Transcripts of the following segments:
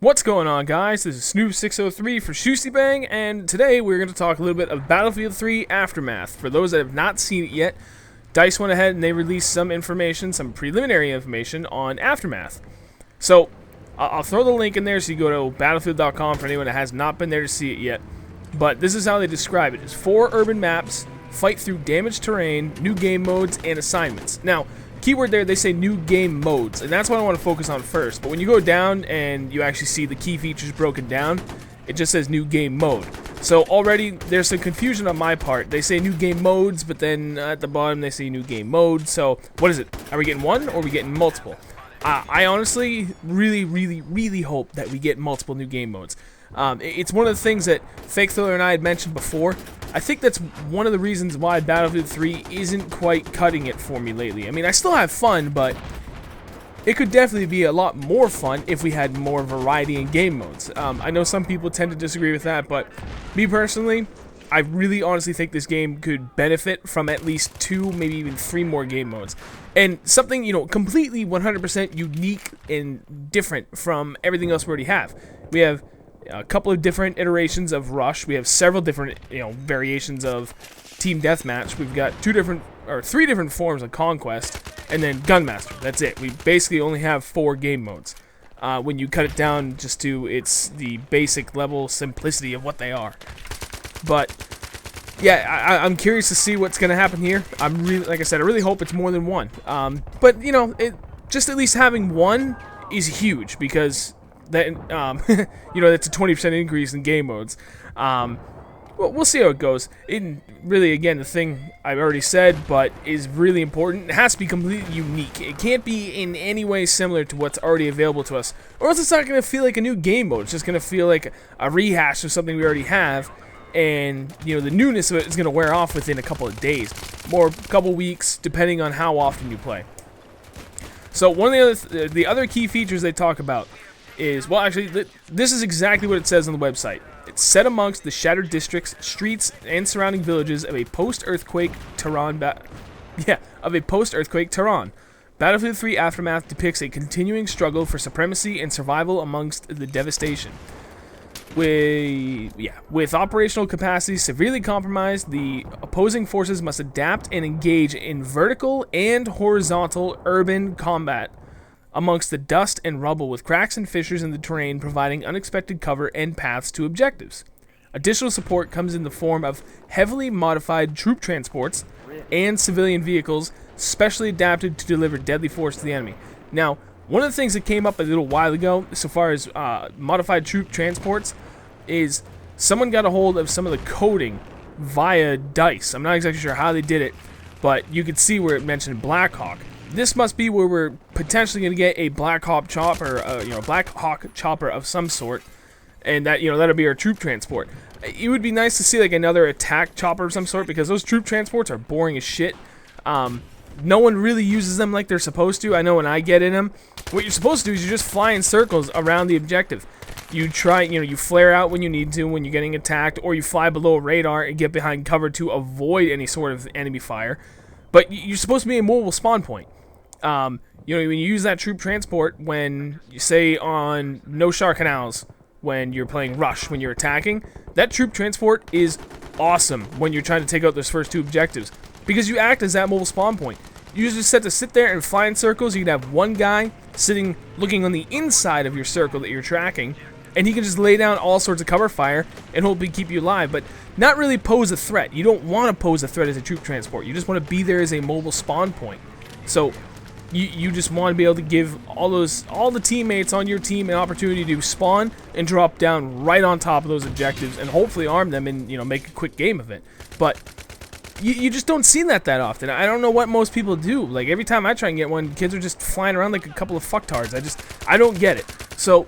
What's going on, guys? This is Snoop603 for Shustybang, and today we're going to talk a little bit of Battlefield 3 Aftermath. For those that have not seen it yet, DICE went ahead and they released some information, some preliminary information on Aftermath. So, I'll throw the link in there so you go to battlefield.com for anyone that has not been there to see it yet. But this is how they describe it. It's 4 urban maps, fight through damaged terrain, new game modes, and assignments. Now, keyword there, they say new game modes, and that's what I want to focus on first. But when you go down and you actually see the key features broken down, it just says new game mode. So already there's some confusion on my part. They say new game modes, but then at the bottom they say new game mode. So what is it? Are we getting one or are we getting multiple? I honestly really hope that we get multiple new game modes. It's one of the things that fakethriller and I had mentioned before. I think that's one of the reasons why Battlefield 3 isn't quite cutting it for me lately. I mean, I still have fun, but it could definitely be a lot more fun if we had more variety in game modes. I know some people tend to disagree with that, but me personally, I really honestly think this game could benefit from at least 2, maybe even 3 more game modes. And something, you know, completely 100% unique and different from everything else we already have. We have a couple of different iterations of Rush. We have several different, variations of Team Deathmatch. We've got 3 different forms of Conquest, and then Gunmaster. That's it. We basically only have 4 game modes. When you cut it down just to the basic level simplicity of what they are. But yeah, I'm curious to see what's gonna happen here. Like I said, I really hope it's more than one. But just at least having one is huge because that that's a 20% increase in game modes. Well, we'll see how it goes. Really, again, the thing I've already said, but is really important, it has to be completely unique. It can't be in any way similar to what's already available to us, or else it's not going to feel like a new game mode. It's just going to feel like a rehash of something we already have, and the newness of it is going to wear off within a couple of days, or a couple weeks, depending on how often you play. So one of the other key features they talk about is, well, actually, this is exactly what it says on the website. It's set amongst the shattered districts, streets, and surrounding villages of a post-earthquake Tehran. Battlefield 3 Aftermath depicts a continuing struggle for supremacy and survival amongst the devastation. With operational capacity severely compromised, the opposing forces must adapt and engage in vertical and horizontal urban combat amongst the dust and rubble, with cracks and fissures in the terrain providing unexpected cover and paths to objectives. Additional support comes in the form of heavily modified troop transports and civilian vehicles specially adapted to deliver deadly force to the enemy. Now, one of the things that came up a little while ago, so far as modified troop transports, is someone got a hold of some of the coding via DICE. I'm not exactly sure how they did it, but you could see where it mentioned Black Hawk. This must be where we're potentially going to get a Black Hawk chopper, Black Hawk chopper of some sort, and that'll be our troop transport. It would be nice to see like another attack chopper of some sort, because those troop transports are boring as shit. No one really uses them like they're supposed to. I know when I get in them, what you're supposed to do is you just fly in circles around the objective. You try, you flare out when you need to when you're getting attacked, or you fly below radar and get behind cover to avoid any sort of enemy fire. But you're supposed to be a mobile spawn point. When you use that troop transport, when you say on No Shower Canals, when you're playing Rush, when you're attacking, that troop transport is awesome when you're trying to take out those first 2 objectives, because you act as that mobile spawn point. You just set to sit there and fly in circles. You can have one guy sitting, looking on the inside of your circle that you're tracking, and he can just lay down all sorts of cover fire and hopefully keep you alive, but not really pose a threat. You don't want to pose a threat as a troop transport. You just want to be there as a mobile spawn point. So you just want to be able to give all the teammates on your team an opportunity to spawn and drop down right on top of those objectives, and hopefully arm them and make a quick game of it. But you just don't see that often. I don't know what most people do. Like, every time I try and get one, kids are just flying around like a couple of fucktards. I don't get it. So,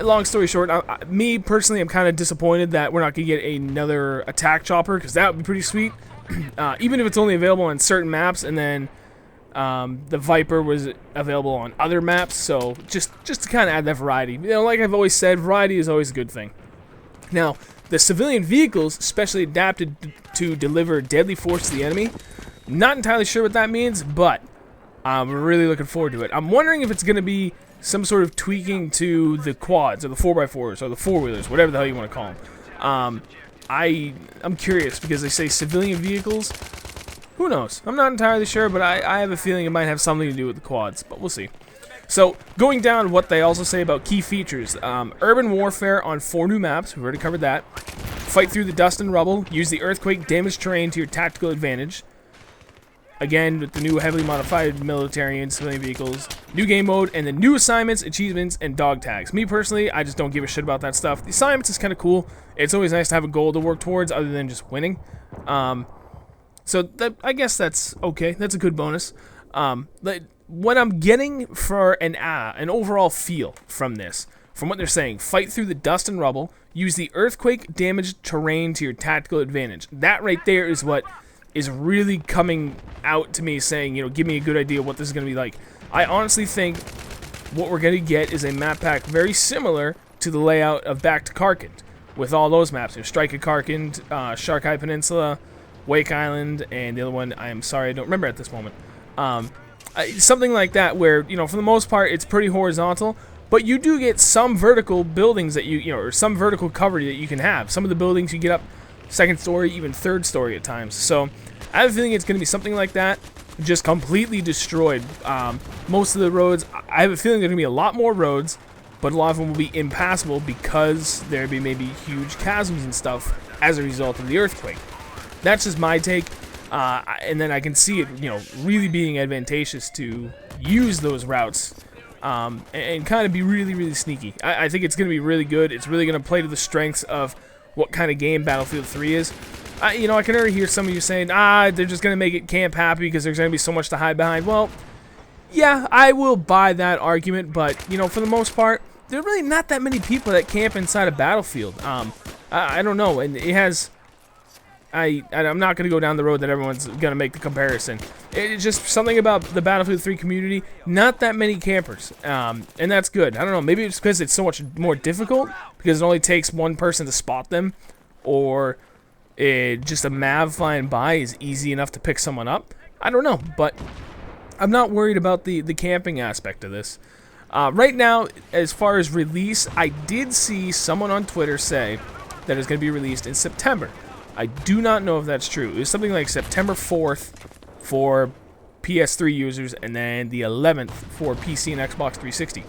long story short, me personally, I'm kind of disappointed that we're not going to get another attack chopper, because that would be pretty sweet. Even if it's only available on certain maps, and then the Viper was available on other maps, so just to kind of add that variety. Like I've always said, variety is always a good thing. Now, the civilian vehicles specially adapted to deliver deadly force to the enemy. Not entirely sure what that means, but I'm really looking forward to it. I'm wondering if it's going to be some sort of tweaking to the quads or the 4x4s or the four-wheelers, whatever the hell you want to call them. I'm curious because they say civilian vehicles. Who knows? I'm not entirely sure, but I have a feeling it might have something to do with the quads, but we'll see. So, going down what they also say about key features. Urban warfare on 4 new maps. We've already covered that. Fight through the dust and rubble. Use the earthquake damaged terrain to your tactical advantage. Again, with the new heavily modified military and civilian vehicles. New game mode, and the new assignments, achievements, and dog tags. Me personally, I just don't give a shit about that stuff. The assignments is kind of cool. It's always nice to have a goal to work towards other than just winning. So I guess that's okay. That's a good bonus. What I'm getting for an overall feel from this, from what they're saying, fight through the dust and rubble, use the earthquake damaged terrain to your tactical advantage. That right there is what is really coming out to me, saying, you know, give me a good idea of what this is going to be like. I honestly think what we're going to get is a map pack very similar to the layout of Back to Karkand, with all those maps. There's Strike at Karkand, Shark Eye Peninsula, Wake Island, and the other one, I am sorry, I don't remember at this moment. Something like that where, you know, for the most part, it's pretty horizontal, but you do get some vertical buildings that you know, or some vertical cover that you can have. Some of the buildings you get up second story, even third story at times. So I have a feeling it's going to be something like that, just completely destroyed. Most of the roads, I have a feeling there are going to be a lot more roads, but a lot of them will be impassable because there'll be maybe huge chasms and stuff as a result of the earthquake. That's just my take, and then I can see it, you know, really being advantageous to use those routes and kind of be really, really sneaky. I think it's going to be really good. It's really going to play to the strengths of what kind of game Battlefield 3 is. You know, I can already hear some of you saying, they're just going to make it camp happy because there's going to be so much to hide behind. Well, yeah, I will buy that argument, but, you know, for the most part, there are really not that many people that camp inside a Battlefield. I don't know, and it has... I'm not going to go down the road that everyone's going to make the comparison. It's just something about the Battlefield 3 community, not that many campers, and that's good. I don't know, maybe it's because it's so much more difficult, because it only takes one person to spot them, or just a MAV flying by is easy enough to pick someone up. I don't know, but I'm not worried about the camping aspect of this. Right now, as far as release, I did see someone on Twitter say that it's going to be released in September. I do not know if that's true. It was something like September 4th for PS3 users, and then the 11th for PC and Xbox 360.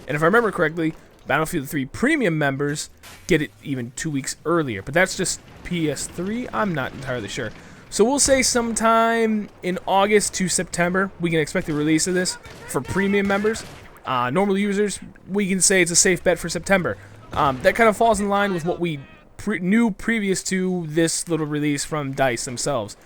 And if I remember correctly, Battlefield 3 Premium members get it even 2 weeks earlier. But that's just PS3? I'm not entirely sure. So we'll say sometime in August to September, we can expect the release of this for Premium members. Normal users, we can say it's a safe bet for September. That kind of falls in line with what we knew previous to this little release from DICE themselves.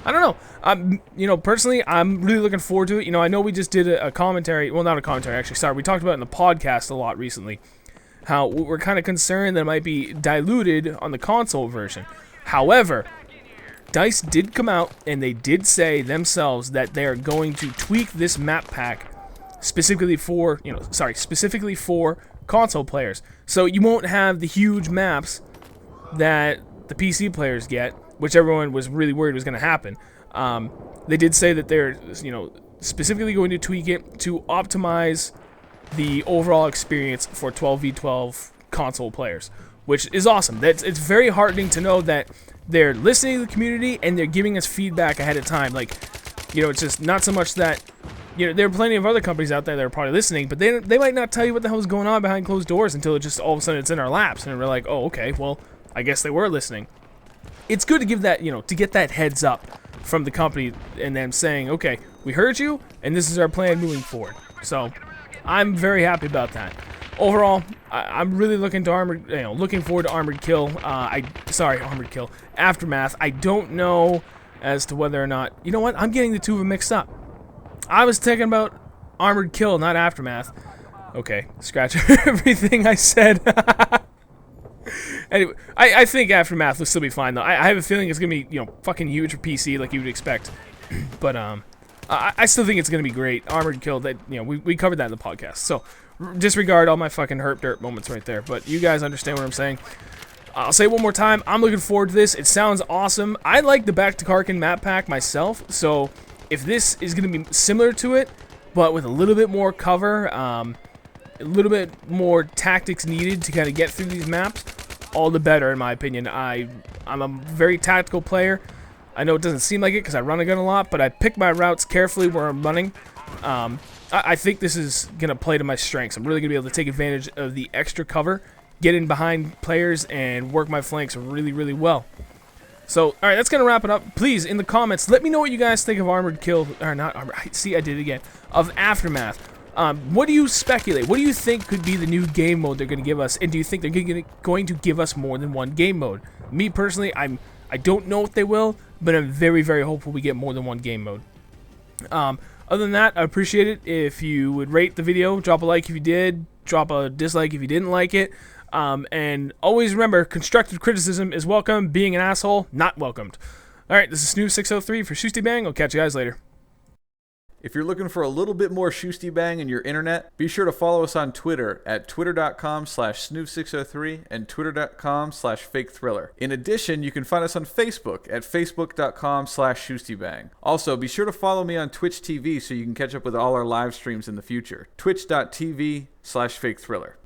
I don't know. You know, personally, I'm really looking forward to it. You know, I know we just did a commentary. Well, not a commentary, actually. Sorry, we talked about it in the podcast a lot recently. How we're kind of concerned that it might be diluted on the console version. However, DICE did come out and they did say themselves that they are going to tweak this map pack specifically for, specifically for console players. So you won't have the huge maps that the PC players get, which everyone was really worried was going to happen. They did say that they're, specifically going to tweak it to optimize the overall experience for 12v12 console players, which is awesome. It's very heartening to know that they're listening to the community and they're giving us feedback ahead of time. Like, it's just not so much that, there are plenty of other companies out there that are probably listening, but they might not tell you what the hell is going on behind closed doors until it just all of a sudden it's in our laps, and we're like, oh, okay, well, I guess they were listening. It's good to give that, to get that heads up from the company and them saying, okay, we heard you, and this is our plan moving forward. So, I'm very happy about that. Overall, I'm really looking to looking forward to Armored Kill. Armored Kill. Aftermath. I don't know as to whether or not, you know what? I'm getting the two of them mixed up. I was thinking about Armored Kill, not Aftermath. Okay, scratch everything I said. Anyway, I think Aftermath will still be fine though. I have a feeling it's gonna be fucking huge for PC like you would expect. But I still think it's gonna be great. Armored Kill, that we covered that in the podcast. So disregard all my fucking herp dirt moments right there. But you guys understand what I'm saying. I'll say it one more time. I'm looking forward to this. It sounds awesome. I like the Back to Karkand map pack myself. So if this is gonna be similar to it, but with a little bit more cover, a little bit more tactics needed to kind of get through these maps, all the better in my opinion. I'm a very tactical player. I know it doesn't seem like it because I run a gun a lot, but I pick my routes carefully where I'm running. I think this is going to play to my strengths. I'm really going to be able to take advantage of the extra cover, get in behind players, and work my flanks really, really well. So, alright, that's going to wrap it up. Please, in the comments, let me know what you guys think of Armored Kill, or not Armored, see, I did it again, of Aftermath. What do you speculate? What do you think could be the new game mode they're going to give us? And do you think they're going to give us more than one game mode? Me, personally, I don't know if they will, but I'm very, very hopeful we get more than one game mode. Other than that, I appreciate it if you would rate the video, drop a like if you did, drop a dislike if you didn't like it, and always remember, constructive criticism is welcome, being an asshole, not welcomed. Alright, this is Snoo603 for Shustybang. I'll catch you guys later. If you're looking for a little bit more Shustybang in your internet, be sure to follow us on Twitter at twitter.com/snoo603 and twitter.com/fakethriller. In addition, you can find us on Facebook at facebook.com/Shustybang. Also, be sure to follow me on Twitch TV so you can catch up with all our live streams in the future. twitch.tv/fakethriller.